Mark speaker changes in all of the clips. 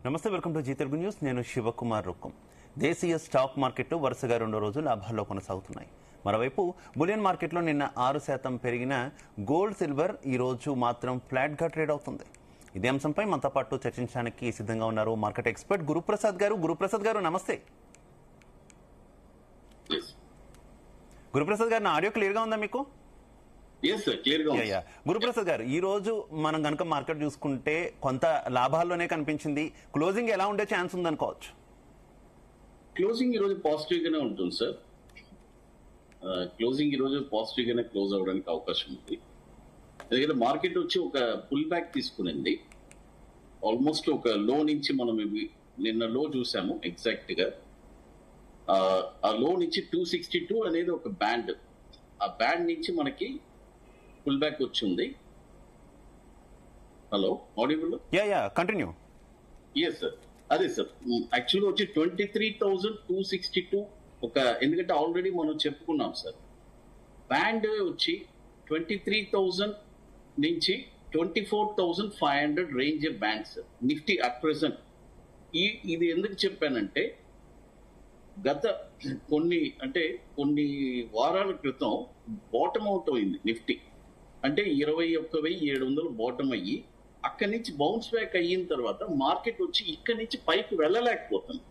Speaker 1: నమస్తే, welcome to Zee Telugu news. నేను శివకుమార్ రుక్కం. దేశీయ స్టాక్ మార్కెట్లు వరుసగా రెండో రోజు లాభాల్లో కొనసాగుతున్నాయి. మరోవైపు బులియన్ మార్కెట్లో నిన్న 6% పెరిగిన గోల్డ్, సిల్వర్ ఈ రోజు మాత్రం ఫ్లాట్గా ట్రేడ్ అవుతుంది. ఇదే అంశంపై మనతో పాటు చర్చించడానికి సిద్ధంగా ఉన్నారు మార్కెట్ ఎక్స్పర్ట్ గురుప్రసాద్ గారు. గురుప్రసాద్ గారు నమస్తే. గురుప్రసాద్ గారు, నా ఆడియో క్లియర్గా ఉందా మీకు? గురుప్రసాద్ గారు, ఈ రోజు మనం కనుక మార్కెట్ చూసుకుంటే కొంత లాభాల్లోనే కనిపించింది. క్లోజింగ్ ఎలా ఉండే ఛాన్స్ ఉందనుకోవచ్చు?
Speaker 2: క్లోజింగ్ ఈరోజు పాజిటివ్ గానే ఉంటుంది సార్. క్లోజింగ్ ఈరోజు పాజిటివ్ గానే క్లోజ్ అవడానికి అవకాశం ఉంది. ఎందుకంటే మార్కెట్ వచ్చి ఒక పుల్ బ్యాక్ తీసుకునింది. ఆల్మోస్ట్ ఒక లో నుంచి మనం నిన్న లో చూసాము ఎగ్జాక్ట్ గా. ఆ లో నుంచి 262 అనేది ఒక బ్యాండ్. ఆ బ్యాండ్ నుంచి మనకి పుల్ బ్యాక్ వచ్చింది. Hello, audible?
Speaker 1: Continue.
Speaker 2: Yes sir, అదే సార్. యాక్చువల్గా వచ్చి 23,262 ఒక, ఎందుకంటే ఆల్రెడీ మనం చెప్పుకున్నాం సార్, బ్యాండ్ వచ్చి 23,000 నుంచి 24,500 range band sir Nifty at present. ఇది ఎందుకు చెప్పానంటే గత కొన్ని వారాల క్రితం బాటమ్ అవుట్ అయింది నిఫ్టీ. అంటే 21,700 బాటమ్ అయ్యి అక్కడి నుంచి బౌన్స్ బ్యాక్ అయిన తర్వాత మార్కెట్ వచ్చి ఇక్కడి నుంచి పైకి వెళ్ళలేకపోతుంది.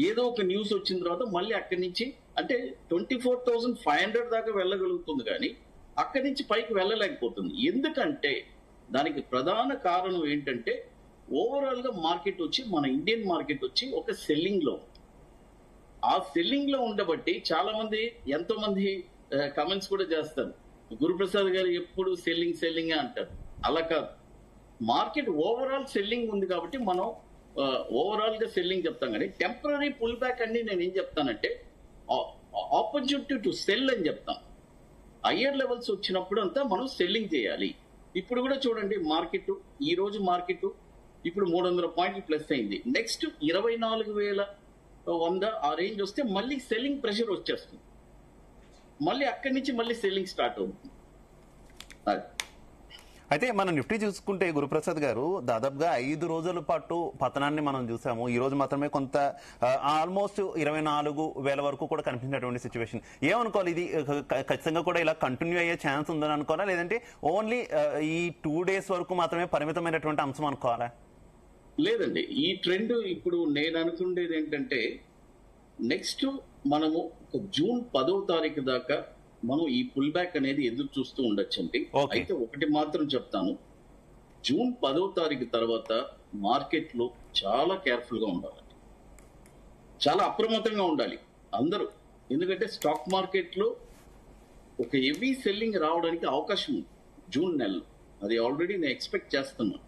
Speaker 2: ఏదో ఒక న్యూస్ వచ్చిన తర్వాత మళ్ళీ అక్కడి నుంచి అంటే 24,500 దాకా వెళ్ళగలుగుతుంది, కానీ అక్కడి నుంచి పైకి వెళ్ళలేకపోతుంది. ఎందుకంటే దానికి ప్రధాన కారణం ఏంటంటే ఓవరాల్ గా మార్కెట్ వచ్చి, మన ఇండియన్ మార్కెట్ వచ్చి ఒక సెల్లింగ్ లో, ఆ సెల్లింగ్ లో ఉండబట్టి చాలా మంది, ఎంతో మంది కమెంట్స్ కూడా చేస్తారు, గురుప్రసాద్ గారు ఎప్పుడు సెల్లింగ్ అంటారు. అలా కాదు, మార్కెట్ ఓవరాల్ సెల్లింగ్ ఉంది కాబట్టి మనం ఓవరాల్ గా సెల్లింగ్ చెప్తాం. కానీ టెంపరీ పుల్ బ్యాక్ అండి నేను ఏం చెప్తానంటే ఆపర్చునిటీ టు సెల్ అని చెప్తాం. హయ్యర్ లెవెల్స్ వచ్చినప్పుడు అంతా మనం సెల్లింగ్ చేయాలి. ఇప్పుడు కూడా చూడండి, ఈ రోజు మార్కెట్ ఇప్పుడు 300 పాయింట్లు ప్లస్ అయింది. నెక్స్ట్ 24,100 ఆ రేంజ్ వస్తే మళ్ళీ సెల్లింగ్ ప్రెషర్ వచ్చేస్తుంది. మళ్ళీ అక్కడి నుంచి మళ్ళీ సెల్లింగ్ స్టార్ట్ అవుతుంది.
Speaker 1: అయితే మనం నిఫ్టీ చూసుకుంటే గురుప్రసాద్ గారు, దాదాపుగా 5 రోజుల పాటు పతనాన్ని మనం చూసాము. ఈ రోజు మాత్రమే కొంత ఆల్మోస్ట్ 24,000 వరకు కూడా కనిపించినటువంటి సిచ్యువేషన్. ఏమనుకోవాలి, ఇది ఖచ్చితంగా కూడా ఇలా కంటిన్యూ అయ్యే ఛాన్స్ ఉందని అనుకోవాలా, లేదంటే ఓన్లీ ఈ 2 days వరకు మాత్రమే పరిమితమైనటువంటి అంశం అనుకోవాలా?
Speaker 2: లేదండి, ఈ ట్రెండ్ ఇప్పుడు నేను అనుకునేది ఏంటంటే నెక్స్ట్ మనము జూన్ 10వ తారీఖు దాకా మనం ఈ పుల్ బ్యాక్ అనేది ఎదురు చూస్తూ ఉండొచ్చండి. అయితే ఒకటి మాత్రం చెప్తాను, జూన్ 10వ తారీఖు తర్వాత మార్కెట్ లో చాలా కేర్ఫుల్ గా ఉండాలండి, చాలా అప్రమత్తంగా ఉండాలి అందరూ. ఎందుకంటే స్టాక్ మార్కెట్ లో ఒక హెవీ సెల్లింగ్ రావడానికి అవకాశం ఉంది జూన్ నెలలో. అది ఆల్రెడీ నేను ఎక్స్పెక్ట్ చేస్తున్నాను.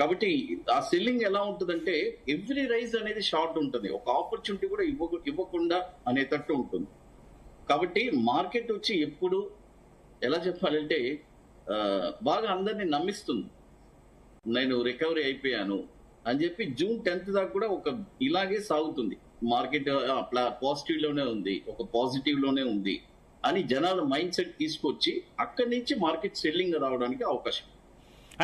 Speaker 2: కాబట్టి ఆ సెల్లింగ్ ఎలా ఉంటుందంటే ఎవ్రీ రైజ్ అనేది షార్ట్ ఉంటుంది, ఒక ఆపర్చునిటీ కూడా ఇవ్వకుండా అనేటట్టు ఉంటుంది. కాబట్టి మార్కెట్ వచ్చి ఎప్పుడు ఎలా చెప్పాలంటే బాగా అందరినీ నమ్మిస్తుంది, నేను రికవరీ అయిపోయాను అని చెప్పి. జూన్ 10th దాకా కూడా ఒక ఇలాగే సాగుతుంది మార్కెట్. పాజిటివ్ లోనే ఉంది, ఒక పాజిటివ్ లోనే ఉంది అని జనాల మైండ్ సెట్ తీసుకొచ్చి అక్కడి నుంచి మార్కెట్ సెల్లింగ్ రావడానికి అవకాశం.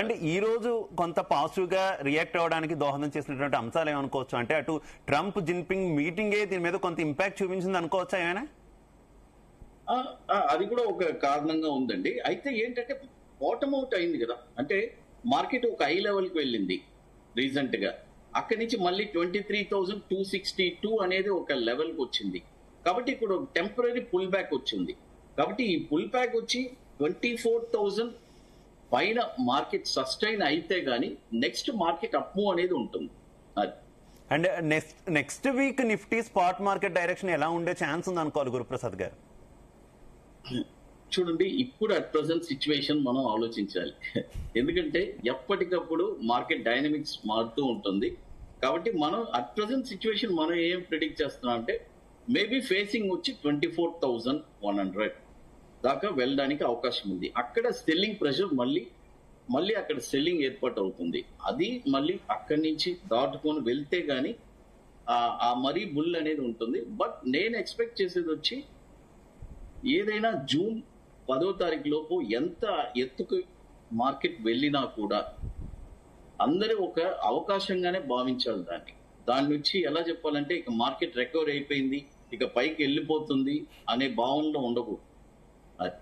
Speaker 1: అంటే ఈ రోజు కొంత పాజిటివ్ గా రియాక్ట్ అవ్వడానికి దోహదం చేసినటువంటి అంశాలు ఏమనుకోవచ్చు? అంటే అటు ట్రంప్ జిన్పింగ్ మీటింగే దీని మీద కొంత ఇంపాక్ట్ చూపించింది అనుకోవచ్చా ఏమైనా?
Speaker 2: అది కూడా ఒక కారణంగా ఉందండి. అయితే ఏంటంటే బాటమ్ అవుట్ అయింది కదా, అంటే మార్కెట్ ఒక హై లెవెల్ కి వెళ్ళింది రీసెంట్ గా. అక్కడి నుంచి మళ్ళీ 23,262 అనేది ఒక లెవెల్ కి వచ్చింది. కాబట్టి ఇప్పుడు టెంపరీ పుల్ బ్యాక్ వచ్చింది. కాబట్టి ఈ పుల్ బ్యాక్ వచ్చి 24,000 పైన మార్కెట్ సస్టైన్ అయితే గానీ నెక్స్ట్ మార్కెట్ అప్ మూవ్ అనేది ఉంటుంది.
Speaker 1: And next week Nifty spot market direction ఎలా ఉండే ఛాన్స్ ఉంది అనుకోవాలి గురుప్రసాద్ గారు?
Speaker 2: చూడండి, ఇప్పుడు అట్ ప్రెసెంట్ సిచ్యువేషన్ మనం ఆలోచించాలి. ఎందుకంటే ఎప్పటికప్పుడు మార్కెట్ డైనమిక్స్ మారుతూ ఉంటుంది. కాబట్టి మనం అట్ ప్రెసెంట్ సిచ్యువేషన్ మనం ఏం ప్రిడిక్ట్ చేస్తున్నాం అంటే మేబీ ఫేసింగ్ వచ్చి 24,100 దాకా వెళ్ళడానికి అవకాశం ఉంది. అక్కడ సెల్లింగ్ ప్రెషర్ మళ్ళీ అక్కడ సెల్లింగ్ ఏర్పాటు అవుతుంది. అది మళ్ళీ అక్కడి నుంచి దాటుకొని వెళ్తే గానీ ఆ మరీ బుల్ అనేది ఉంటుంది. బట్ నేను ఎక్స్పెక్ట్ చేసేది వచ్చి ఏదైనా జూన్ 10వ తారీఖు లోపు ఎంత ఎత్తుకు మార్కెట్ వెళ్ళినా కూడా అందరూ ఒక అవకాశంగానే భావించాలి దాని నుంచి ఎలా చెప్పాలంటే ఇక మార్కెట్ రికవర్ అయిపోయింది, ఇక పైకి వెళ్ళిపోతుంది అనే భావనలో ఉండకూడదు. అది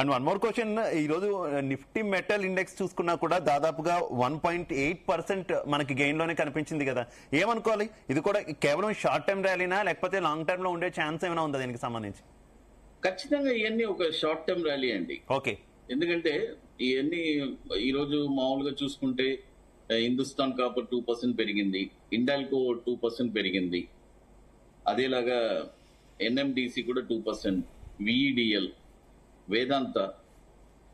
Speaker 1: అండ్ వన్ మోర్ క్వశ్చన్, ఈ రోజు నిఫ్టీ మెటల్ ఇండెక్స్ చూసుకున్నా కూడా దాదాపుగా 1.8% మనకి గెయిన్ లోనే కనిపించింది కదా, ఏమనుకోవాలి? ఇది కూడా కేవలం షార్ట్ టర్మ్ ర్యాలీనా లేకపోతే లాంగ్ టర్మ్ లో ఉండే ఛాన్స్ ఏమైనా ఉందా దీనికి సంబంధించి?
Speaker 2: ఖచ్చితంగా ఇవన్నీ ఒక షార్ట్ టర్మ్ ర్యాలీ అండి.
Speaker 1: ఓకే.
Speaker 2: ఎందుకంటే ఇవన్నీ ఈ రోజు మామూలుగా చూసుకుంటే హిందుస్థాన్ కాపర్ 2% పెరిగింది, ఇండాల్కో 2% పెరిగింది, అదేలాగా ఎన్ఎండిసి కూడా 2%, విఈడిఎల్, వేదాంత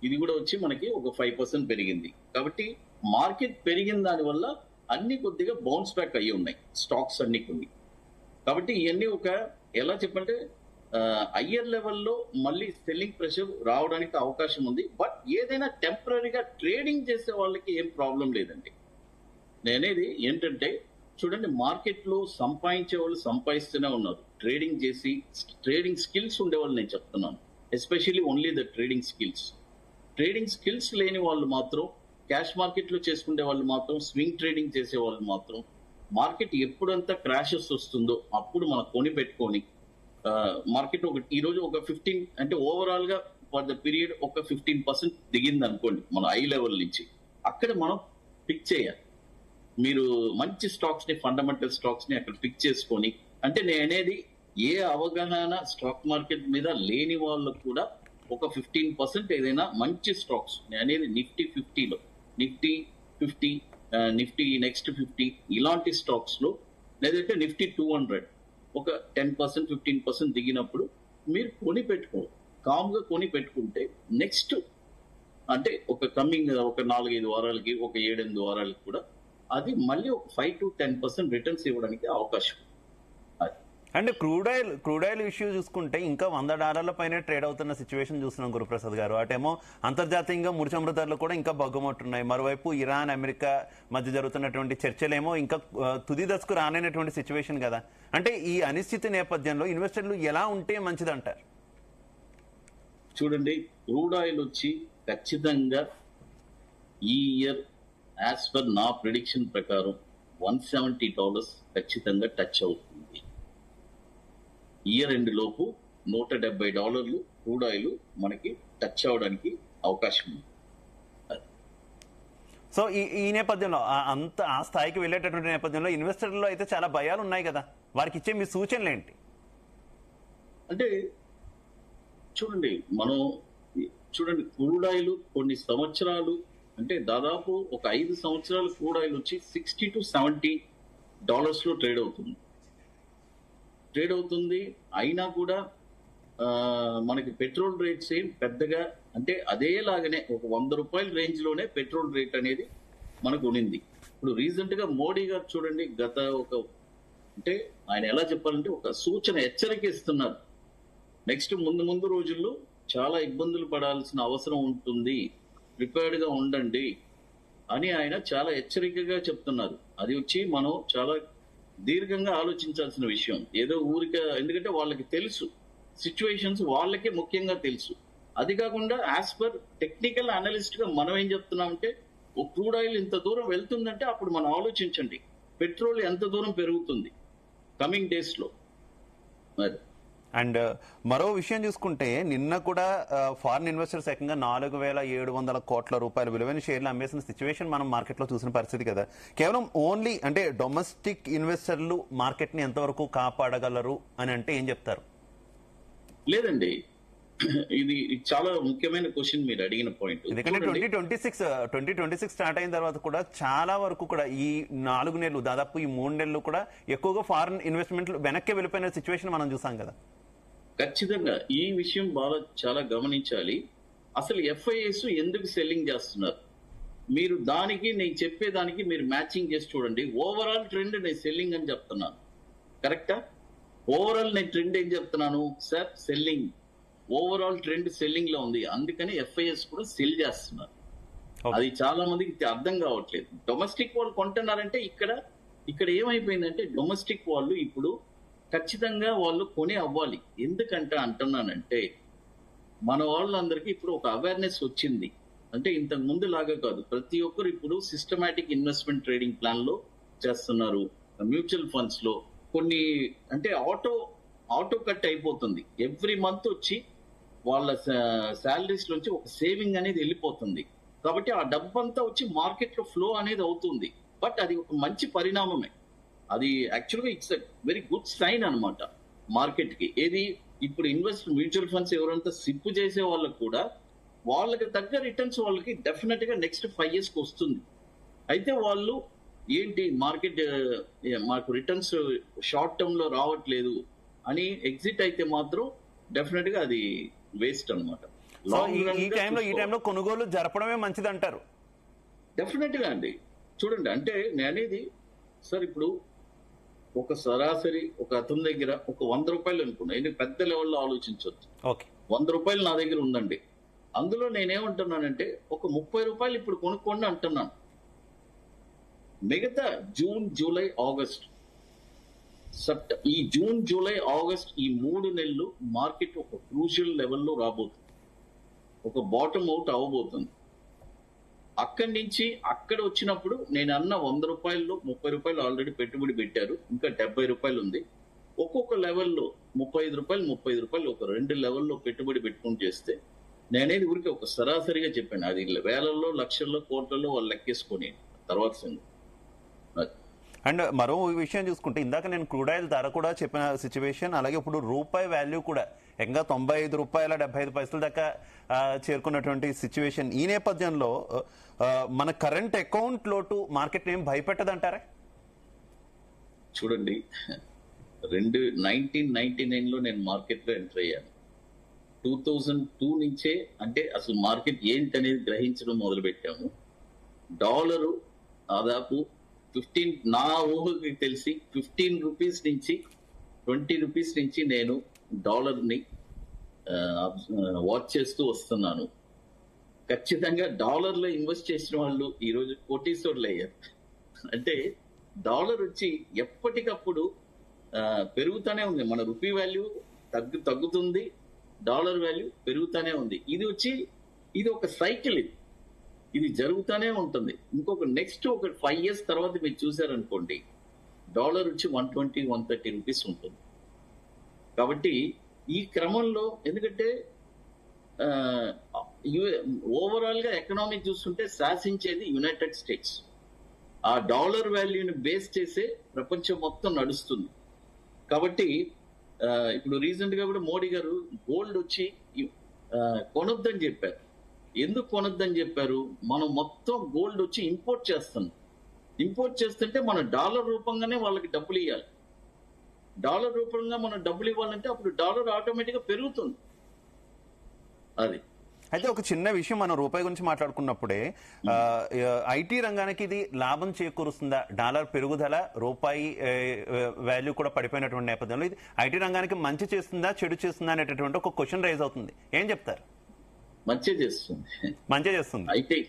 Speaker 2: ఇది కూడా వచ్చి మనకి ఒక 5% పెరిగింది. కాబట్టి మార్కెట్ పెరిగిన దాని వల్ల అన్ని కొద్దిగా బౌన్స్ బ్యాక్ అయ్యి ఉన్నాయి స్టాక్స్ అన్ని కొన్ని. కాబట్టి ఇవన్నీ ఒక ఎలా చెప్పంటే హయ్యర్ లెవెల్లో మళ్ళీ సెల్లింగ్ ప్రెషర్ రావడానికి అవకాశం ఉంది. బట్ ఏదైనా టెంపరీగా ట్రేడింగ్ చేసే వాళ్ళకి ఏం ప్రాబ్లం లేదండి. నేనేది ఏంటంటే చూడండి, మార్కెట్ లో సంపాదించే వాళ్ళు సంపాదిస్తూనే ఉన్నారు, ట్రేడింగ్ చేసి ట్రేడింగ్ స్కిల్స్ ఉండేవాళ్ళు నేను చెప్తున్నాను. Especially only the trading skills లేని వాళ్ళు మాత్రం, క్యాష్ మార్కెట్ లో చేసుకునే వాళ్ళు మాత్రం, స్వింగ్ ట్రేడింగ్ చేసే వాళ్ళు మాత్రం మార్కెట్ ఎప్పుడంతా క్రాషెస్ వస్తుందో అప్పుడు మనం కొని పెట్టుకొని మార్కెట్ ఈ రోజు ఒక 15 అంటే ఓవరాల్ గా ఫర్ ద పీరియడ్ ఒక 15% దిగింది అనుకోండి మన ఐ లెవెల్ నుంచి, అక్కడ మనం పిక్ చేయాలి. మీరు మంచి స్టాక్స్ ని, ఫండమెంటల్ స్టాక్స్ ని అక్కడ పిక్ చేసుకొని, అంటే నేను అనేది ఏ అవగాహన స్టాక్ మార్కెట్ మీద లేని వాళ్ళకు కూడా ఒక 15% ఏదైనా మంచి స్టాక్స్, నేను అనేది నిఫ్టీ 50లో, నిఫ్టీ 50, నిఫ్టీ నెక్స్ట్ 50 ఇలాంటి స్టాక్స్ లో, లేదంటే నిఫ్టీ 200 ఒక 10% 15% దిగినప్పుడు మీరు కొని పెట్టుకోవాలి. కామ్గా కొని పెట్టుకుంటే నెక్స్ట్ అంటే ఒక కమింగ్ ఒక 4-5 వారాలకి, ఒక 7-8 వారాలకి కూడా అది మళ్ళీ ఒక 5 to 10% రిటర్న్స్ ఇవ్వడానికి అవకాశం.
Speaker 1: అంటే క్రూడ్ ఆయిల్ ఇష్యూ చూసుకుంటే ఇంకా $100 పైన ట్రేడ్ అవుతున్న సిచ్యువేషన్ చూస్తున్నాం గురుప్రసాద్ గారు. అటేమో అంతర్జాతీయంగా ముడిచమురు ధరలు కూడా ఇంకా బగ్గుమంటున్నాయి. మరోవైపు ఇరాన్ అమెరికా మధ్య జరుగుతున్నటువంటి చర్చలేమో ఇంకా తుది దశకు రానైనటువంటి సిచ్యువేషన్ కదా. అంటే ఈ అనిశ్చిత నేపథ్యంలో ఇన్వెస్టర్లు ఎలా ఉంటే మంచిదంటారు?
Speaker 2: చూడండి, క్రూడ్ ఆయిల్ వచ్చి ఖచ్చితంగా ఈ ఇయర్ యాజ్ పర్ నా ప్రిడిక్షన్ ప్రకారం $170 ఖచ్చితంగా టచ్ అవుతుంది. ఇయర్ ఎండ్ లోపు $170 క్రూడ్ ఆయిల్ మనకి టచ్ అవడానికి అవకాశం ఉంది.
Speaker 1: సో ఈ నేపథ్యంలో ఆ స్థాయికి వెళ్ళేటటువంటి నేపథ్యంలో ఇన్వెస్టర్లలో అయితే చాలా భయాలు ఉన్నాయి కదా, వారికి ఇచ్చే మీ సూచనలు ఏంటి?
Speaker 2: అంటే చూడండి, చూడండి క్రూడ్ ఆయిల్ కొన్ని సంవత్సరాలు, అంటే దాదాపు ఒక 5 సంవత్సరాలు క్రూడ్ ఆయిల్ వచ్చి $60 to $70 లో ట్రేడ్ అవుతుంది. అయినా కూడా మనకి పెట్రోల్ రేట్స్ ఏం పెద్దగా, అంటే అదేలాగానే ఒక ₹100 రేంజ్ లోనే పెట్రోల్ రేట్ అనేది మనకు ఉనింది. ఇప్పుడు రీసెంట్ గా మోడీ గారు చూడండి, గత అంటే ఆయన ఎలా చెప్పాలంటే ఒక సూచన, హెచ్చరిక ఇస్తున్నారు. నెక్స్ట్ ముందు రోజుల్లో చాలా ఇబ్బందులు పడాల్సిన అవసరం ఉంటుంది, ప్రిపేర్డ్ గా ఉండండి అని ఆయన చాలా హెచ్చరికగా చెప్తున్నారు. అది వచ్చి మనం చాలా దీర్ఘంగా ఆలోచించాల్సిన విషయం. ఏదో ఎందుకంటే వాళ్ళకి తెలుసు సిచ్యువేషన్స్, వాళ్ళకే ముఖ్యంగా తెలుసు. అది కాకుండా యాజ్ పర్ టెక్నికల్ అనలిస్ట్ గా మనం ఏం చెప్తున్నామంటే, ఓ క్రూడ్ ఆయిల్ ఇంత దూరం వెళ్తుందంటే అప్పుడు మనం ఆలోచించండి పెట్రోల్ ఎంత దూరం పెరుగుతుంది కమింగ్ డేస్ లో. మరి
Speaker 1: అండ్ మరో విషయం చూసుకుంటే నిన్న కూడా ఫారిన్ ఇన్వెస్టర్స్ ఏకంగా 4,700 కోట్ల రూపాయల విలువైన షేర్లు అమ్మేసిన సిచ్యువేషన్ మనం మార్కెట్ లో చూసిన పరిస్థితి కదా. కేవలం ఓన్లీ అంటే డొమెస్టిక్ ఇన్వెస్టర్లు మార్కెట్ ని ఎంతవరకు కాపాడగలరు అని అంటే ఏం చెప్తారు?
Speaker 2: లేదండి, ఇది చాలా ముఖ్యమైన క్వశ్చన్ మీరు అడిగిన పాయింట్.
Speaker 1: ఎందుకంటే 2026 స్టార్ట్ అయిన తర్వాత కూడా చాలా వరకు కూడా ఈ 4 నెలలు, దాదాపు ఈ 3 నెలలు కూడా ఎక్కువగా ఫారిన్ ఇన్వెస్ట్మెంట్లు వెనక్కి వెళ్ళిపోయిన సిచ్యువేషన్ మనం చూసాం కదా.
Speaker 2: ఖచ్చితంగా ఈ విషయం చాలా గమనించాలి. అసలు ఎఫ్ఐఎస్ ఎందుకు సెల్లింగ్ చేస్తున్నారు? మీరు దానికి నేను చెప్పేదానికి మీరు మ్యాచింగ్ చేసి చూడండి. ఓవరాల్ ట్రెండ్ నేను సెల్లింగ్ అని చెప్తున్నాను, కరెక్టా? ఓవరాల్ నేను ట్రెండ్ ఏం చెప్తున్నాను sir? Selling. Overall trend selling లో ఉంది, అందుకని ఎఫ్ఐఎస్ కూడా సెల్ చేస్తున్నారు. అది చాలా మందికి అర్థం కావట్లేదు. డొమెస్టిక్ వాళ్ళు కొంటున్నారంటే ఇక్కడ ఏమైపోయిందంటే డొమెస్టిక్ వాళ్ళు ఇప్పుడు ఖచ్చితంగా వాళ్ళు కొని అవ్వాలి. ఎందుకంటే అంటున్నానంటే మన వాళ్ళందరికీ ఇప్పుడు ఒక అవేర్నెస్ వచ్చింది. అంటే ఇంతకు ముందు లాగా కాదు. ప్రతి ఒక్కరు ఇప్పుడు సిస్టమాటిక్ ఇన్వెస్ట్మెంట్ ట్రేడింగ్ ప్లాన్ లో చేస్తున్నారు. మ్యూచువల్ ఫండ్స్ లో కొన్ని అంటే ఆటో కట్ అయిపోతుంది. ఎవ్రీ మంత్ వచ్చి వాళ్ళ శాలరీస్ నుంచి ఒక సేవింగ్ అనేది వెళ్ళిపోతుంది. కాబట్టి ఆ డబ్బంతా వచ్చి మార్కెట్ లో ఫ్లో అనేది అవుతుంది. బట్ అది ఒక మంచి పరిణామమే. అది యాక్చువల్గా ఇట్స్ వెరీ గుడ్ సైన్ అన్నమాట మార్కెట్ కి. ఏది ఇప్పుడు మ్యూచువల్ ఫండ్స్ ఎవరంతా సిప్పు చేసే వాళ్ళకు కూడా వాళ్ళకి తగ్గ రిటర్న్స్ వాళ్ళకి డెఫినెట్ గా నెక్స్ట్ 5 years కి వస్తుంది. అయితే వాళ్ళు ఏంటి మార్కెట్ మాకు రిటర్న్స్ షార్ట్ టర్మ్ లో రావట్లేదు అని ఎగ్జిట్ అయితే మాత్రం డెఫినెట్ గా అది వేస్ట్ అనమాట.
Speaker 1: సో ఈ టైంలో కొనుగోలు జరపడమే మంచిది అంటారు.
Speaker 2: డెఫినెట్ గా అండి. చూడండి, అంటే నేను అనేది సార్, ఇప్పుడు ఒక సరాసరి ఒక అతని దగ్గర ఒక 100 రూపాయలు అనుకున్నా, ఇది పెద్ద లెవెల్లో ఆలోచించవచ్చు.
Speaker 1: ఓకే,
Speaker 2: 100 రూపాయలు నా దగ్గర ఉందండి. అందులో నేనేమంటున్నానంటే ఒక 30 రూపాయలు ఇప్పుడు కొనుక్కోండి అంటున్నాను. మిగతా జూన్, జూలై, ఆగస్ట్, ఈ జూన్, జూలై, ఆగస్ట్ ఈ 3 నెలలు మార్కెట్ ఒక క్రూషియల్ లెవెల్లో రాబోతుంది. ఒక బాటమ్ అవుట్ అవ్వబోతుంది. అక్కడి నుంచి అక్కడ వచ్చినప్పుడు నేను అన్న 100 రూపాయల్లో 30 రూపాయలు ఆల్రెడీ పెట్టుబడి పెట్టారు. ఇంకా 70 రూపాయలు ఉంది. ఒక్కొక్క లెవెల్లో 35 రూపాయలు 35 రూపాయలు ఒక 2 లెవెల్లో పెట్టుబడి పెట్టుకుని చేస్తే, నేనేది ఊరికి ఒక సరాసరిగా చెప్పాను. అది వేలల్లో, లక్షల్లో, కోట్లలో వాళ్ళు లెక్కేసుకొని తర్వాత సంగతి.
Speaker 1: అండ్ మరో విషయం చూసుకుంటే, ఇందాక నేను క్రూడ్ ఆయిల్ ధర కూడా చెప్పిన సిచ్యువేషన్, అలాగే ఇప్పుడు రూపాయి వాల్యూ కూడా ఇంకా 95 రూపాయల 75 పైసల దాకా చేరుకున్నటువంటి సిచ్యువేషన్. ఈ నేపథ్యంలో మన కరెంట్ అకౌంట్ లోటు మార్కెట్ ఏం భయపెట్టదంటారా?
Speaker 2: చూడండి, 1999 లో నేను మార్కెట్ లో ఎంటర్ అయ్యాను. 2002 నుంచే అంటే అసలు మార్కెట్ ఏంటి అనేది గ్రహించడం మొదలు పెట్టాము. డాలరు దాదాపు 15, నా ఊహకి తెలిసి 15 రూపీస్ నుంచి 20 రూపీస్ నుంచి నేను డాలర్ ని వాచ్ చేస్తూ వస్తున్నాను. ఖచ్చితంగా డాలర్ లో ఇన్వెస్ట్ చేసిన వాళ్ళు ఈ రోజు కోటీశ్వరులు అయ్యారు. అంటే డాలర్ వచ్చి ఎప్పటికప్పుడు పెరుగుతూనే ఉంది. మన రూపీ వాల్యూ తగ్గుతుంది, డాలర్ వాల్యూ పెరుగుతూనే ఉంది. ఇది ఒక సైకిల్. ఇది జరుగుతూనే ఉంటుంది. ఇంకొక నెక్స్ట్ ఒక 5 years తర్వాత మీరు చూసారనుకోండి, డాలర్ వచ్చి 120, 130 రూపీస్ ఉంటుంది. కాబట్టి ఈ క్రమంలో, ఎందుకంటే ఓవరాల్ గా ఎకనామిక్ చూస్తుంటే శాసించేది యునైటెడ్ స్టేట్స్. ఆ డాలర్ వాల్యూని బేస్ చేసే ప్రపంచం మొత్తం నడుస్తుంది. కాబట్టి ఇప్పుడు రీసెంట్ గా కూడా మోడీ గారు గోల్డ్ వచ్చి కొనొద్దని చెప్పారు. ఎందుకు కొనొద్దని చెప్పారు? మనం మొత్తం గోల్డ్ వచ్చి ఇంపోర్ట్ చేస్తున్నాం. ఇంపోర్ట్ చేస్తుంటే మనం డాలర్ రూపంగానే వాళ్ళకి డబ్బులు ఇవ్వాలి. డాలర్ రూపంగా మనం డబ్బులు ఇవ్వాలంటే అప్పుడు డాలర్ ఆటోమేటిక్ గా పెరుగుతుంది. అది
Speaker 1: అయితే ఒక చిన్న విషయం, మనం రూపాయి గురించి మాట్లాడుకున్నప్పుడే ఐటీ రంగానికి ఇది లాభం చేకూరుస్తుందా? డాలర్ పెరుగుదల, రూపాయి వాల్యూ కూడా పడిపోయినటువంటి నేపథ్యంలో ఇది ఐటీ రంగానికి మంచి చేస్తుందా, చెడు చేస్తుందా అనేటటువంటి ఒక క్వశ్చన్ రైజ్ అవుతుంది. ఏం చెప్తారు?
Speaker 2: మంచి చేస్తుంది ఐటీ.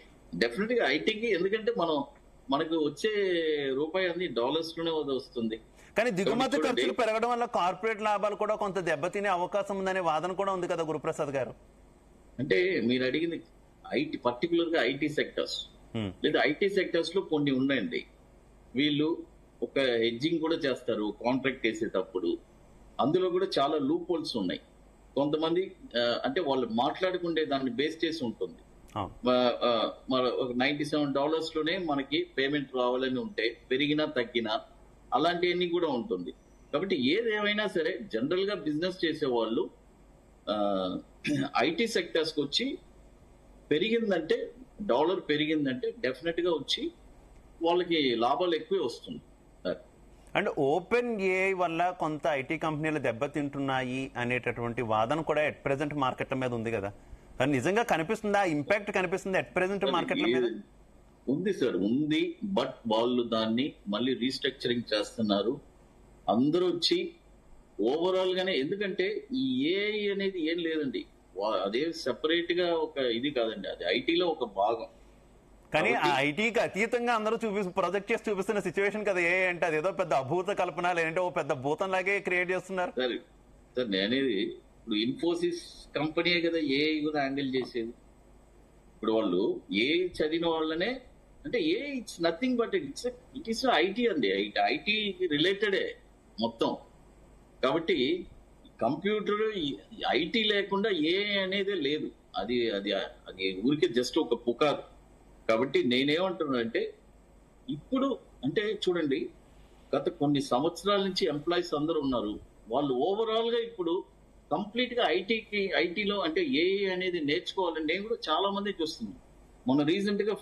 Speaker 2: డెఫినెట్ గా ఐటీకి, ఎందుకంటే మనకు వచ్చే రూపాయి అన్ని డాలర్స్ లోనే వస్తుంది.
Speaker 1: కానీ దిగుమతి ఖర్చులు పెరగడం వల్ల కార్పొరేట్ లాభాలు కూడా కొంత దెబ్బతినే అవకాశం ఉందనే వాదన కూడా ఉంది కదా గురుప్రసాద్ గారు.
Speaker 2: అంటే మీరు అడిగింది ఐటీ, పర్టికులర్ గా ఐటీ సెక్టర్స్ లేదా ఐటీ సెక్టర్స్ లో కొన్ని ఉన్నాయండి. వీళ్ళు ఒక హెడ్జింగ్ కూడా చేస్తారు కాంట్రాక్ట్ వేసేటప్పుడు. అందులో కూడా చాలా లూప్ హోల్స్ ఉన్నాయి. కొంతమంది అంటే వాళ్ళు మాట్లాడుకుంటే దాన్ని బేస్ చేసి ఉంటుంది. $97 లోనే మనకి పేమెంట్ రావాలని ఉంటే, పెరిగినా తగ్గినా అలాంటివన్నీ కూడా ఉంటుంది. కాబట్టి ఏదేమైనా సరే జనరల్ గా బిజినెస్ చేసే వాళ్ళు ఐటీ సెక్టర్స్ కి వచ్చి పెరిగిందంటే, డాలర్ పెరిగిందంటే డెఫినెట్ గా వచ్చి వాళ్ళకి లాభాలు ఎక్కువే వస్తుంది.
Speaker 1: అండ్ ఓపెన్ ఏఐ వల్ల కొంత ఐటీ కంపెనీలు దెబ్బతింటున్నాయి అనేటటువంటి వాదన కూడా ఎట్ ప్రెసెంట్ మార్కెట్ల మీద ఉంది కదా. నిజంగా కనిపిస్తుందా? ఇంపాక్ట్ కనిపిస్తుంది ఎట్ ప్రెసెంట్ మార్కెట్ల మీద?
Speaker 2: ఉంది సార్, ఉంది. బట్ వాళ్ళు దాన్ని మళ్ళీ రీస్ట్రక్చరింగ్ చేస్తున్నారు. అందరూ వచ్చి ఓవరాల్ గానే, ఎందుకంటే ఈ ఏఐ అనేది ఏం లేదండి, అదే సెపరేట్ గా ఒక ఇది కాదండి, అది ఐటీలో ఒక భాగం.
Speaker 1: కానీ ఆ ఐటీకి అతీతంగా అందరూ ప్రొజెక్ట్ చేసి చూపిస్తున్న సిచ్యువేషన్ కదా ఏ అంటే, అది ఏదో పెద్ద అభూత కల్పన, లేదంటే ఓ పెద్ద భూతం లాగే క్రియేట్ చేస్తున్నారు.
Speaker 2: సార్ నేనేది ఇప్పుడు ఇన్ఫోసిస్ కంపెనీ కదా ఏఐ కూడా హ్యాండిల్ చేసేది. ఇప్పుడు వాళ్ళు ఏ చదివిన వాళ్ళనే, అంటే ఏ it's nothing but it is IT అండి, ఐటీ రిలేటెడే మొత్తం. కాబట్టి కంప్యూటర్ ఐటీ లేకుండా ఏ అనేదే లేదు. అది అది అది ఊరికే జస్ట్ ఒక పుకారు. కాబట్టి నేనేమంటున్నానంటే ఇప్పుడు అంటే చూడండి, గత కొన్ని సంవత్సరాల నుంచి ఎంప్లాయీస్ అందరూ ఉన్నారు. వాళ్ళు ఓవరాల్ గా ఇప్పుడు కంప్లీట్ గా ఐటీలో అంటే ఏఐ అనేది నేర్చుకోవాలని నేను కూడా చాలా మంది చూస్తున్నాను. మొన్న రీసెంట్ గా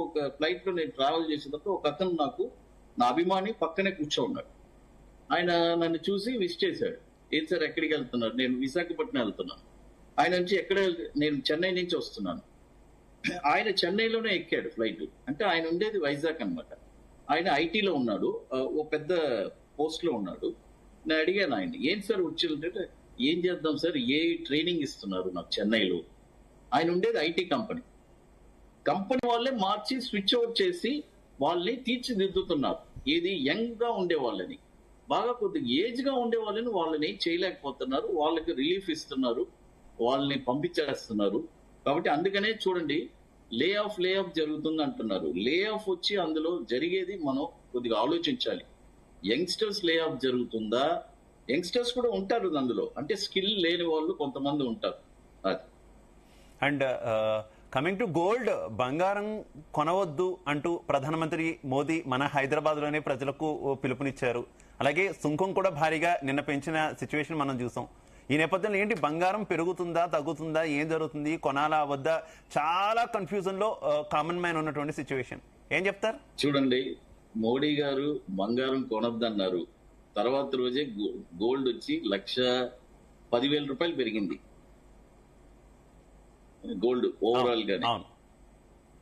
Speaker 2: ఒక ఫ్లైట్ లో నేను ట్రావెల్ చేసేటప్పుడు ఒక అతను నాకు నా అభిమాని పక్కనే కూర్చోన్నాడు. ఆయన నన్ను చూసి విష్ చేశాడు. ఏం సార్ ఎక్కడికి వెళ్తున్నారు? నేను విశాఖపట్నం వెళ్తున్నాను. ఆయన నుంచి నేను చెన్నై నుంచి వస్తున్నాను. ఆయన చెన్నైలోనే ఎక్కాడు ఫ్లైట్. అంటే ఆయన ఉండేది వైజాగ్ అన్నమాట. ఆయన ఐటీలో ఉన్నాడు, ఓ పెద్ద పోస్ట్ లో ఉన్నాడు. నేను అడిగాను ఆయన, ఏం సార్ వచ్చి ఏం చేద్దాం సార్, ఏ ట్రైనింగ్ ఇస్తున్నారు నాకు చెన్నైలో. ఆయన ఉండేది ఐటీ కంపెనీ వాళ్ళే మార్చి స్విచ్ ఓవర్ చేసి వాళ్ళని తీర్చిదిద్దుతున్నారు. ఏది యంగ్ గా ఉండే వాళ్ళని, బాగా కొద్దిగా ఏజ్ గా ఉండే వాళ్ళని చేయలేకపోతున్నారు. వాళ్ళకి రిలీఫ్ ఇస్తున్నారు, వాళ్ళని పంపించేస్తున్నారు. కాబట్టి అందుకనే చూడండి, లే ఆఫ్ జరుగుతుంది అంటున్నారు. లే ఆఫ్ వచ్చి అందులో జరిగేది మనం కొద్దిగా ఆలోచించాలి. యంగ్స్టర్స్ లే ఆఫ్ జరుగుతుందా? యంగ్స్టర్స్ కూడా ఉంటారు అందులో, అంటే స్కిల్ లేని వాళ్ళు కొంతమంది ఉంటారు. అది.
Speaker 1: అండ్ కమింగ్ టు గోల్డ్, బంగారం కొనవద్దు అంటూ ప్రధానమంత్రి మోదీ మన హైదరాబాద్ లోనే ప్రజలకు పిలుపునిచ్చారు. అలాగే సుంకం కూడా భారీగా నిన్న పెంచిన సిచ్యువేషన్ మనం చూసాం. ఈ నేపథ్యంలో ఏంటి, బంగారం పెరుగుతుందా తగ్గుతుందా, ఏం జరుగుతుంది, కొనాలా వద్దా, చాలా కన్ఫ్యూజన్ లో కామన్ మ్యాన్ ఉన్నటువంటి సిచ్యువేషన్. ఏం చెప్తారు?
Speaker 2: చూడండి, మోడీ గారు బంగారం కొనొద్దన్నారు. తర్వాత రోజే గోల్డ్ వచ్చి 1,10,000 రూపాయలు పెరిగింది గోల్డ్ ఓవరాల్ గానే.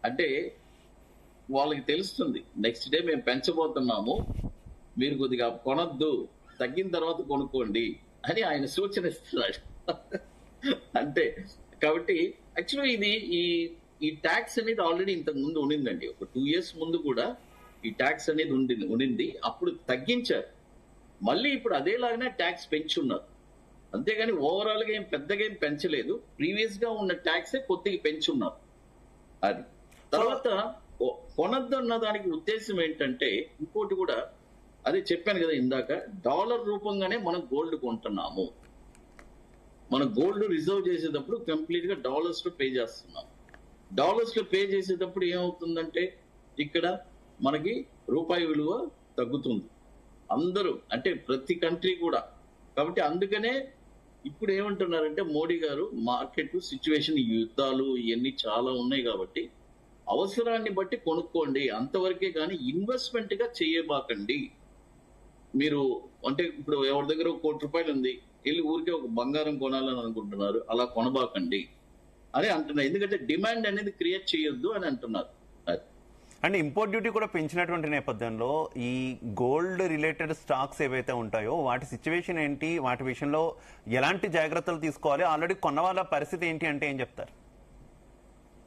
Speaker 2: అంటే వాళ్ళకి తెలుస్తుంది నెక్స్ట్ డే మేము పెంచబోతున్నాము, మీరు కొద్దిగా కొనొద్దు, తగ్గిన తర్వాత కొనుక్కోండి అని ఆయన సూచన ఇస్తున్నాడు. అంటే కాబట్టి యాక్చువల్గా ఇది ఈ ట్యాక్స్ అనేది ఆల్రెడీ ఇంతకు ముందు ఉండిందండి. ఒక 2 years ముందు కూడా ఈ ట్యాక్స్ అనేది ఉండింది. అప్పుడు తగ్గించారు. మళ్ళీ ఇప్పుడు అదేలాగానే ట్యాక్స్ పెంచున్నారు. అంతేగాని ఓవరాల్ గా పెద్దగా ఏం పెంచలేదు. ప్రీవియస్ గా ఉన్న ట్యాక్సే కొద్దిగా పెంచున్నారు. అది తర్వాత కొనద్దు అన్న దానికి ఉద్దేశం ఏంటంటే ఇంకోటి కూడా అదే చెప్పాను కదా ఇందాక, డాలర్ రూపంగానే మనం గోల్డ్ కొంటున్నాము. మనం గోల్డ్ రిజర్వ్ చేసేటప్పుడు కంప్లీట్ గా డాలర్స్ లో పే చేస్తున్నాం. డాలర్స్ లో పే చేసేటప్పుడు ఏమవుతుందంటే ఇక్కడ మనకి రూపాయి విలువ తగ్గుతుంది. అందరూ అంటే ప్రతి కంట్రీ కూడా. కాబట్టి అందుకనే ఇప్పుడు ఏమంటున్నారంటే మోడీ గారు, మార్కెట్ సిచ్యువేషన్, యుద్ధాలు ఇవన్నీ చాలా ఉన్నాయి కాబట్టి అవసరాన్ని బట్టి కొనుక్కోండి, అంతవరకే కానీ ఇన్వెస్ట్మెంట్ గా చేయబాకండి. మీరు అంటే ఇప్పుడు ఎవరి దగ్గర ₹1 కోటి ఉంది, వెళ్ళి ఊరికే ఒక బంగారం కొనాలని అనుకుంటున్నారు, అలా కొనబాకండి అని అంటున్నారు. ఎందుకంటే డిమాండ్ అనేది క్రియేట్ చేయొద్దు అని అంటున్నారు.
Speaker 1: అండ్ ఇంపోర్ట్ డ్యూటీ కూడా పెంచినటువంటి నేపథ్యంలో ఈ గోల్డ్ రిలేటెడ్ స్టాక్స్ ఏవైతే ఉంటాయో వాటి సిచ్యువేషన్ ఏంటి, వాటి విషయంలో ఎలాంటి జాగ్రత్తలు తీసుకోవాలి, ఆల్రెడీ కొన్న వాళ్ళ పరిస్థితి ఏంటి అంటే ఏం చెప్తారు?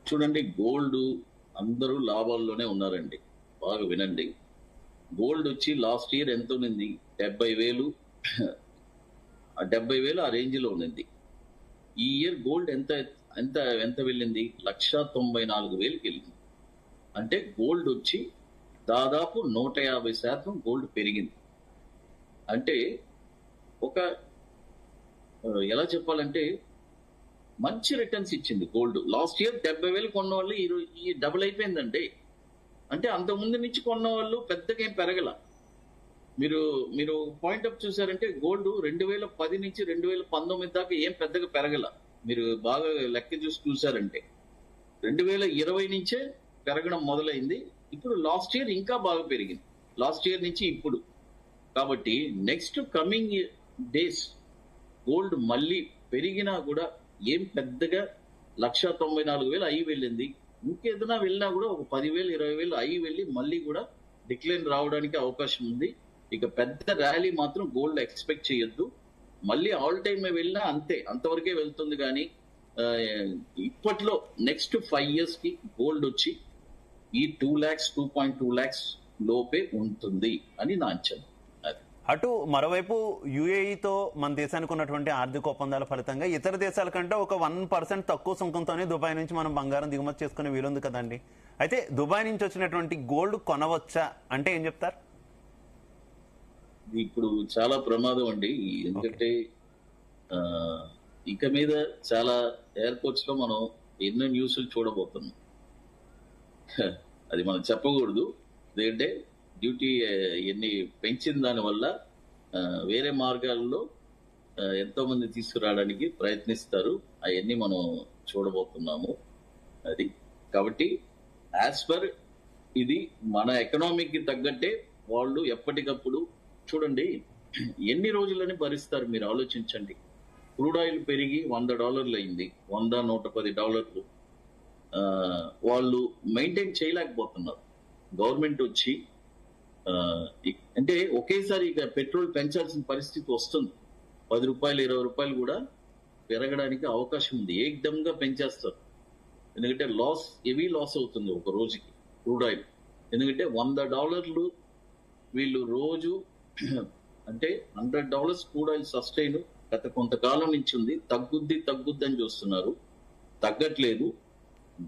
Speaker 2: చూడండి, గోల్డ్ అందరూ లాభాల్లోనే ఉన్నారండి. బాగా వినండి, గోల్డ్ వచ్చి లాస్ట్ ఇయర్ ఎంత ఉన్నింది? 70,000. 70,000 ఆ రేంజ్ లో ఉన్నింది. ఈ ఇయర్ గోల్డ్ ఎంత ఎంత ఎంత వెళ్ళింది? 1,94,000కి వెళ్ళింది. అంటే గోల్డ్ వచ్చి దాదాపు 150% గోల్డ్ పెరిగింది. అంటే ఒక ఎలా చెప్పాలంటే మంచి రిటర్న్స్ ఇచ్చింది గోల్డ్. లాస్ట్ ఇయర్ 70,000 కొన్న వాళ్ళు ఈ డబుల్ అయిపోయిందండి. అంటే అంత ముందు నుంచి కొన్న వాళ్ళు పెద్దగా ఏం పెరగల. మీరు పాయింట్ ఆఫ్ చూసారంటే గోల్డ్ 2010 నుంచి 2019 దాకా ఏం పెద్దగా పెరగల. మీరు బాగా లెక్క చూసారంటే 2020 నుంచే పెరగడం మొదలైంది. ఇప్పుడు లాస్ట్ ఇయర్ ఇంకా బాగా పెరిగింది, లాస్ట్ ఇయర్ నుంచి ఇప్పుడు. కాబట్టి నెక్స్ట్ కమింగ్ డేస్ గోల్డ్ మళ్ళీ పెరిగినా కూడా ఏం పెద్దగా 194,000 అయి వెళ్ళింది. ఇంకేదైనా వెళ్ళినా కూడా ఒక 10,000 20,000 అయి వెళ్ళి మళ్ళీ కూడా డిక్లైన్ రావడానికి అవకాశం ఉంది. ఇక పెద్ద ర్యాలీ మాత్రం గోల్డ్ ఎక్స్పెక్ట్ చేయొద్దు. మళ్ళీ ఆల్ టైమ్ వెళ్ళినా అంతే, అంతవరకే వెళ్తుంది. కానీ ఇప్పట్లో నెక్స్ట్ 5 years కి గోల్డ్ వచ్చి ఈ 2 lakhs 2.2 lakhs లోపే ఉంటుంది అని నా అంచనా.
Speaker 1: అటు మరోవైపు యుఏఈతో మన దేశానికి ఉన్నటువంటి ఆర్థిక ఒప్పందాల ఫలితంగా ఇతర దేశాల కంటే ఒక 1% తక్కువ సుంకంతోనే దుబాయ్ నుంచి మనం బంగారం దిగుమతి చేసుకునే వీలుంది కదండి. అయితే దుబాయ్ నుంచి వచ్చినటువంటి గోల్డ్ కొనవచ్చా అంటే ఏం చెప్తారు?
Speaker 2: ఇప్పుడు చాలా ప్రమాదం అండి. ఎందుకంటే ఇక మీద చాలా ఎయిర్పోర్ట్స్ లో మనం ఎన్నో న్యూస్లు చూడబోతున్నాం. అది మనం చెప్పకూడదు. ఎందుకంటే డ్యూటీ ఎన్ని పెంచిన దాని వల్ల వేరే మార్గాల్లో ఎంతో మంది తీసుకురావడానికి ప్రయత్నిస్తారు. అవన్నీ మనం చూడబోతున్నాము. అది కాబట్టి యాజ్ పర్ ఇది మన ఎకనామీకి తగ్గట్టే వాళ్ళు ఎప్పటికప్పుడు చూడండి, ఎన్ని రోజులని భరిస్తారు మీరు ఆలోచించండి. క్రూడ్ ఆయిల్ పెరిగి $100 అయింది, $100-110 వాళ్ళు మెయింటైన్ చేయలేకపోతున్నారు. గవర్నమెంట్ వచ్చి అంటే ఒకేసారి ఇక పెట్రోల్ పెంచాల్సిన పరిస్థితి వస్తుంది. ₹10 ₹20 కూడా పెరగడానికి అవకాశం ఉంది. ఏకదమ్ గా పెంచేస్తారు. ఎందుకంటే హెవీ లాస్ అవుతుంది ఒక రోజుకి క్రూడ్ ఆయిల్. ఎందుకంటే $100 వీళ్ళు రోజు అంటే $100 క్రూడ్ ఆయిల్ సస్టైన్ గత కొంతకాలం నుంచి ఉంది. తగ్గుద్ది అని చూస్తున్నారు, తగ్గట్లేదు.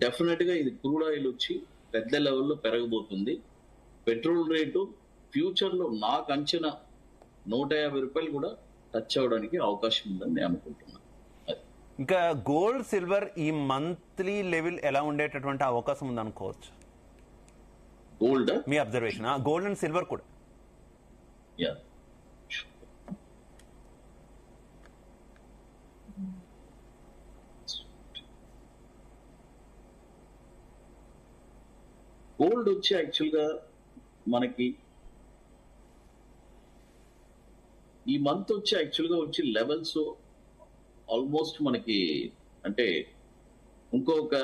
Speaker 2: డెఫినెట్ గా ఇది క్రూడ్ ఆయిల్ వచ్చి పెద్ద లెవెల్లో పెరగబోతుంది. పెట్రోల్ రేటు ఫ్యూచర్ లో నాకు అంచనా ₹150 కూడా టచ్ అవడానికి అవకాశం ఉందని నేను అనుకుంటున్నాను.
Speaker 1: ఇంకా గోల్డ్ సిల్వర్ ఈ మంత్లీ లెవెల్ ఎలా ఉండేటటువంటి అవకాశం ఉంది అనుకోవచ్చు?
Speaker 2: Gold
Speaker 1: me observation gold and silver కూడా.
Speaker 2: యా గోల్డ్ వచ్చి యాక్చువల్ గా మనకి ఈ మంత్ వచ్చి యాక్చువల్ గా వచ్చి లెవెల్స్ ఆల్మోస్ట్ మనకి అంటే ఇంకొక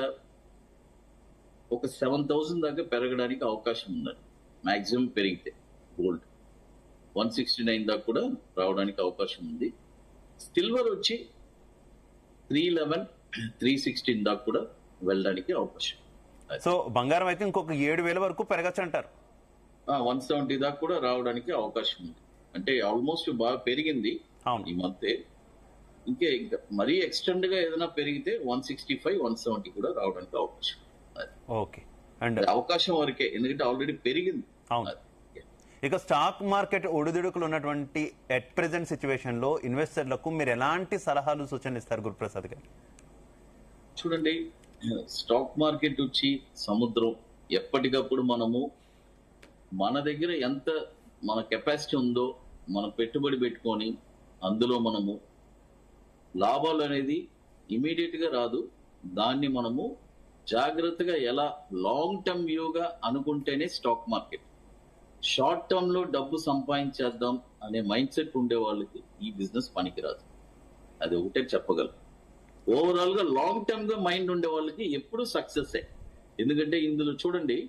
Speaker 2: 7,000 దాకా పెరగడానికి అవకాశం ఉందండి. మాక్సిమం పెరిగితే గోల్డ్ 169 దాకా కూడా రావడానికి అవకాశం ఉంది. సిల్వర్ వచ్చి 311, 316 దాకా కూడా వెళ్ళడానికి అవకాశం.
Speaker 1: సో బంగారం అయితే ఇంకొక 7,000 వరకు పెరగచ్చు అంటారు.
Speaker 2: 170 దాకా కూడా రావడానికి అవకాశం ఉంది. అంటే ఆల్మోస్ట్ బాగా పెరిగింది ఈ మంతే. ఇంకా మరీ ఎక్స్టెండ్ గా ఏదైనా పెరిగితే 165, 170 కూడా రావడానికి అవకాశం.
Speaker 1: ఓకే, అండ్
Speaker 2: అవకాశం వరకే, ఎందుకంటే ఆల్రెడీ పెరిగింది.
Speaker 1: ఇక స్టాక్ మార్కెట్ ఒడిదుడుకులు ఉన్నటువంటి ఎట్ ప్రెసెంట్ సిచ్యువేషన్ లో ఇన్వెస్టర్లకు మీరు ఎలాంటి సలహాలు సూచనలు ఇస్తారు గురుప్రసాద్ గారు?
Speaker 2: చూడండి, స్టాక్ మార్కెట్ వచ్చి సముద్రం. ఎప్పటికప్పుడు మనము మన దగ్గర ఎంత మన కెపాసిటీ ఉందో మనం పెట్టుబడి పెట్టుకొని అందులో మనము లాభాలు అనేది ఇమీడియట్ గా రాదు. దాన్ని మనము జాగ్రత్తగా ఎలా లాంగ్ టర్మ్ వ్యూగా అనుకుంటేనే స్టాక్ మార్కెట్. షార్ట్ టర్మ్ లో డబ్బు సంపాదించేద్దాం అనే మైండ్ సెట్ ఉండే వాళ్ళకి ఈ బిజినెస్ పనికిరాదు. అది ఒకటే చెప్పగలం. ఓవరాల్ గా లాంగ్ టర్మ్ గా మైండ్ ఉండే వాళ్ళకి ఎప్పుడు సక్సెస్. ఎందుకంటే ఇందులో చూడండి,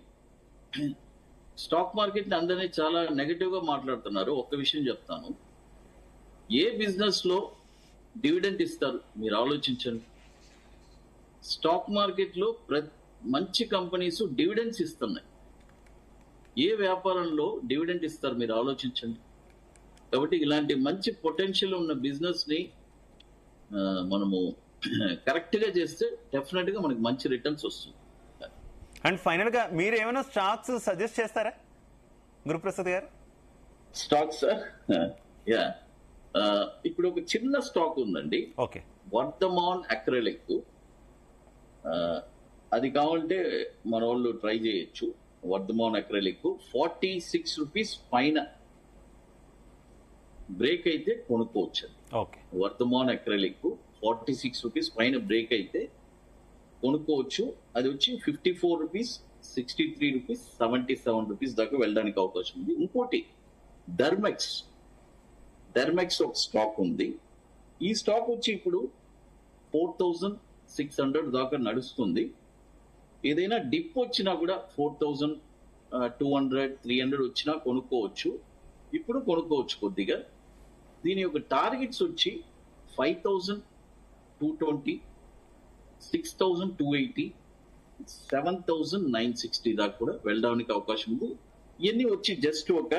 Speaker 2: స్టాక్ మార్కెట్ ని అందరినీ చాలా నెగటివ్ గా మాట్లాడుతున్నారు. ఒక్క విషయం చెప్తాను, ఏ బిజినెస్ లో డివిడెంట్ ఇస్తారు మీరు ఆలోచించండి. స్టాక్ మార్కెట్ లో మంచి కంపెనీస్ డివిడెంట్స్ ఇస్తున్నాయి. ఏ వ్యాపారంలో డివిడెంట్ ఇస్తారు మీరు ఆలోచించండి. కాబట్టి ఇలాంటి మంచి పొటెన్షియల్ ఉన్న బిజినెస్ ని మనము కరెక్ట్ గా చేస్తే డెఫినెట్ గా మనకి మంచి రిటర్న్స్ వస్తుంది.
Speaker 1: అండ్ ఫైనల్ గా మీరు ఏమైనా స్టాక్స్ సజెస్ట్ చేస్తారా గురుప్రసాద్ గారు?
Speaker 2: స్టాక్స్ యా, ఇప్పుడు ఒక చిన్న స్టాక్ ఉందండి.
Speaker 1: Okay,
Speaker 2: Vardhman acrylic. అది కావాలంటే మన వాళ్ళు ట్రై చేయొచ్చు. వర్ధమాన్ అక్రిలిక్ 46 రూపీస్ పైన బ్రేక్ అయితే కొనుక్కోవచ్చు.
Speaker 1: ఓకే,
Speaker 2: వర్ధమాన్ అక్రిలిక్ 46 రూపీస్ పైన బ్రేక్ అయితే కొనుక్కోవచ్చు. అది వచ్చి 54 రూపీస్, 63 రూపీస్, 77 రూపీస్ దాకా వెళ్ళడానికి అవకాశం ఉంది. ఇంకోటి ధర్మెక్స్ ఒక స్టాక్ ఉంది. ఈ స్టాక్ వచ్చి ఇప్పుడు 4,600 దాకా నడుస్తుంది. ఏదైనా డిప్ వచ్చినా కూడా 4,200, 300 వచ్చినా కొనుక్కోవచ్చు. ఇప్పుడు కొనుక్కోవచ్చు కొద్దిగా. దీని యొక్క టార్గెట్స్ వచ్చి 5,220, 6,280, 7,960 దాకా కూడా వెళ్ళడానికి అవకాశం ఉంది. ఇవన్నీ వచ్చి జస్ట్ ఒక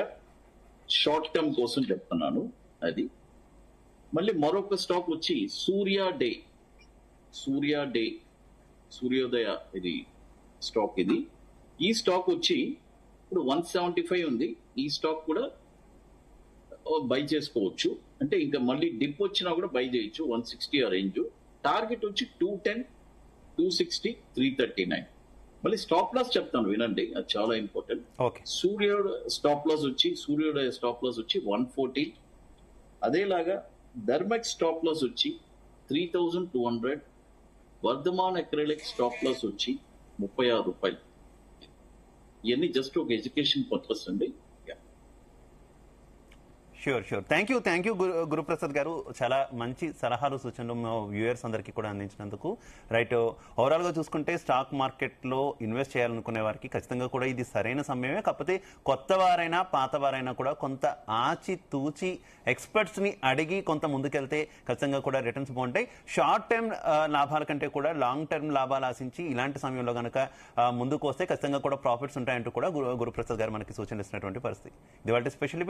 Speaker 2: షార్ట్ టర్మ్ కోసం చెప్తున్నాను. అది మళ్ళీ మరొక స్టాక్ వచ్చి సూర్యోదయ ఇది స్టాక్. ఈ స్టాక్ వచ్చి ఇప్పుడు 175 ఉంది. ఈ స్టాక్ కూడా బై చేసుకోవచ్చు. అంటే ఇంకా మళ్ళీ డిప్ వచ్చినా కూడా బై చేయొచ్చు. 160 ఆ రేంజ్. టార్గెట్ వచ్చి 210, 260, 339. మళ్ళీ స్టాప్ లాస్ చెప్తాను వినండి, అది చాలా ఇంపార్టెంట్.
Speaker 1: ఓకే.
Speaker 2: సూర్యోదయ స్టాప్ లాస్ వచ్చి 140. అదేలాగా ధర్మెక్స్ స్టాప్ లాస్ వచ్చి 3200. వర్ధమాన్ అక్రిలిక్ స్టాప్ లాస్ వచ్చి 36 రూపాయలు. ఇవన్నీ జస్ట్ ఒక ఎడ్యుకేషన్ పర్పస్ అండి.
Speaker 1: షూర్. థ్యాంక్ యూ గురుప్రసాద్ గారు, చాలా మంచి సలహాలు సూచనలు మా వ్యూయర్స్ అందరికీ కూడా అందించినందుకు. రైట్, ఓవరాల్ గా చూసుకుంటే స్టాక్ మార్కెట్ లో ఇన్వెస్ట్ చేయాలనుకునే వారికి ఖచ్చితంగా కూడా ఇది సరైన సమయమే. కాకపోతే కొత్త వారైనా పాత వారైనా కూడా కొంత ఆచి తూచి ఎక్స్పర్ట్స్ ని అడిగి కొంత ముందుకెళ్తే ఖచ్చితంగా కూడా రిటర్న్స్ బాగుంటాయి. షార్ట్ టర్మ్ లాభాల కంటే కూడా లాంగ్ టర్మ్ లాభాలు ఆశించి ఇలాంటి సమయంలో కనుక ముందుకు వస్తే ఖచ్చితంగా కూడా ప్రాఫిట్స్ ఉంటాయంటూ కూడా గురుప్రసాద్ గారు మనకి సూచనలు ఇస్తున్నటువంటి పరిస్థితి. ఇది వాటి స్పెషల్